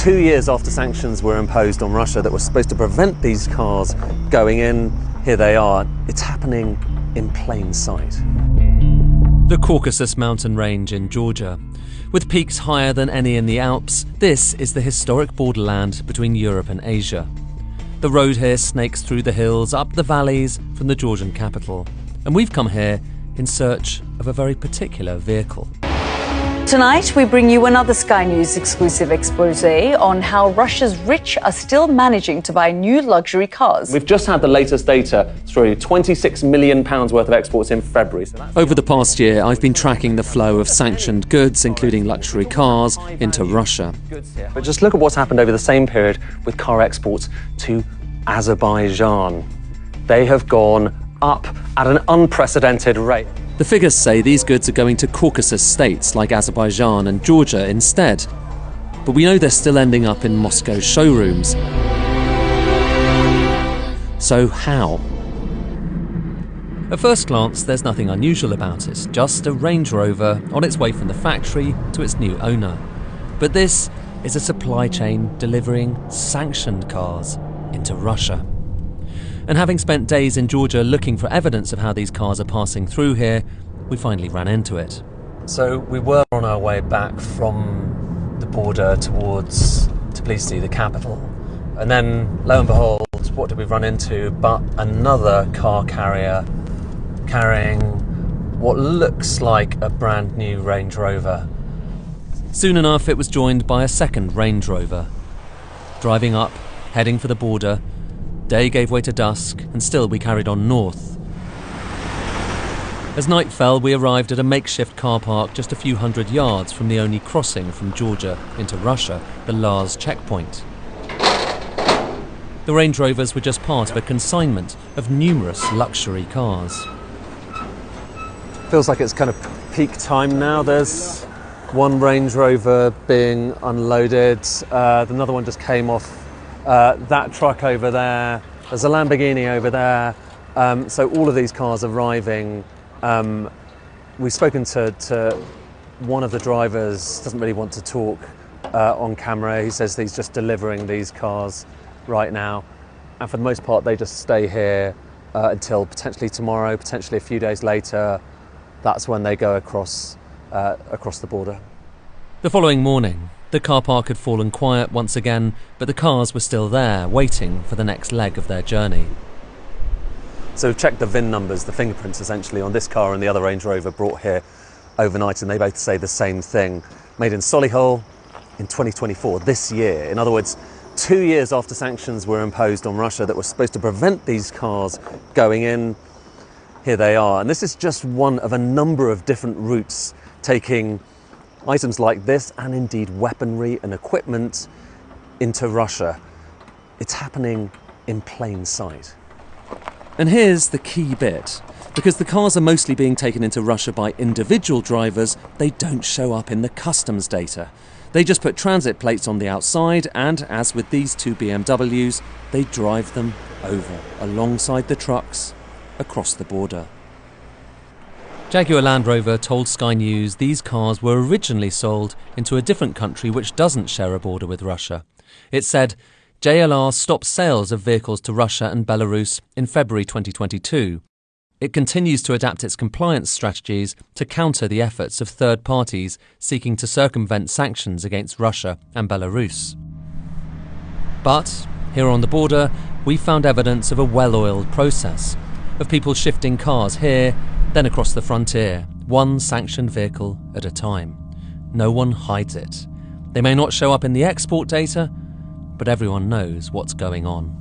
2 years after sanctions were imposed on Russia that were supposed to prevent these cars going in, here they are. It's happening in plain sight. The Caucasus mountain range in Georgia. With peaks higher than any in the Alps, this is the historic borderland between Europe and Asia. The road here snakes through the hills, up the valleys from the Georgian capital. And we've come here in search of a very particular vehicle. Tonight, we bring you another Sky News exclusive exposé on how Russia's rich are still managing to buy new luxury cars. We've just had the latest data through, £26 million worth of exports in February. Over the past year, I've been tracking the flow of sanctioned goods, including luxury cars, into Russia. But just look at what's happened over the same period with car exports to Azerbaijan. They have gone up at an unprecedented rate. The figures say these goods are going to Caucasus states like Azerbaijan and Georgia instead. But we know they're still ending up in Moscow showrooms. So how? At first glance, there's nothing unusual about it, just a Range Rover on its way from the factory to its new owner. But this is a supply chain delivering sanctioned cars into Russia. And having spent days in Georgia looking for evidence of how these cars are passing through here, we finally ran into it. So we were on our way back from the border towards Tbilisi, the capital. And then, lo and behold, what did we run into but another car carrier carrying what looks like a brand new Range Rover. Soon enough, it was joined by a second Range Rover. Driving up, heading for the border, day gave way to dusk, and still we carried on north. As night fell, we arrived at a makeshift car park just a few hundred yards from the only crossing from Georgia into Russia, the Lars checkpoint. The Range Rovers were just part of a consignment of numerous luxury cars. Feels like it's kind of peak time now. There's one Range Rover being unloaded. Another one just came off that truck over there. There's a Lamborghini over there. So all of these cars arriving. We've spoken to one of the drivers, doesn't really want to talk on camera. He says he's just delivering these cars right now. And for the most part, they just stay here until potentially tomorrow, potentially a few days later. That's when they go across the border. The following morning, the car park had fallen quiet once again, but the cars were still there, waiting for the next leg of their journey. So we've checked the VIN numbers, the fingerprints essentially, on this car and the other Range Rover brought here overnight, and they both say the same thing. Made in Solihull in 2024, this year. In other words, 2 years after sanctions were imposed on Russia that were supposed to prevent these cars going in, here they are. And this is just one of a number of different routes taking items like this, and indeed weaponry and equipment, into Russia. It's happening in plain sight. And here's the key bit. Because the cars are mostly being taken into Russia by individual drivers, they don't show up in the customs data. They just put transit plates on the outside and, as with these two BMWs, they drive them over, alongside the trucks, across the border. Jaguar Land Rover told Sky News these cars were originally sold into a different country which doesn't share a border with Russia. It said, JLR stopped sales of vehicles to Russia and Belarus in February 2022. It continues to adapt its compliance strategies to counter the efforts of third parties seeking to circumvent sanctions against Russia and Belarus. But, here on the border, we found evidence of a well-oiled process, of people shifting cars here, then across the frontier, one sanctioned vehicle at a time. No one hides it. They may not show up in the export data, but everyone knows what's going on.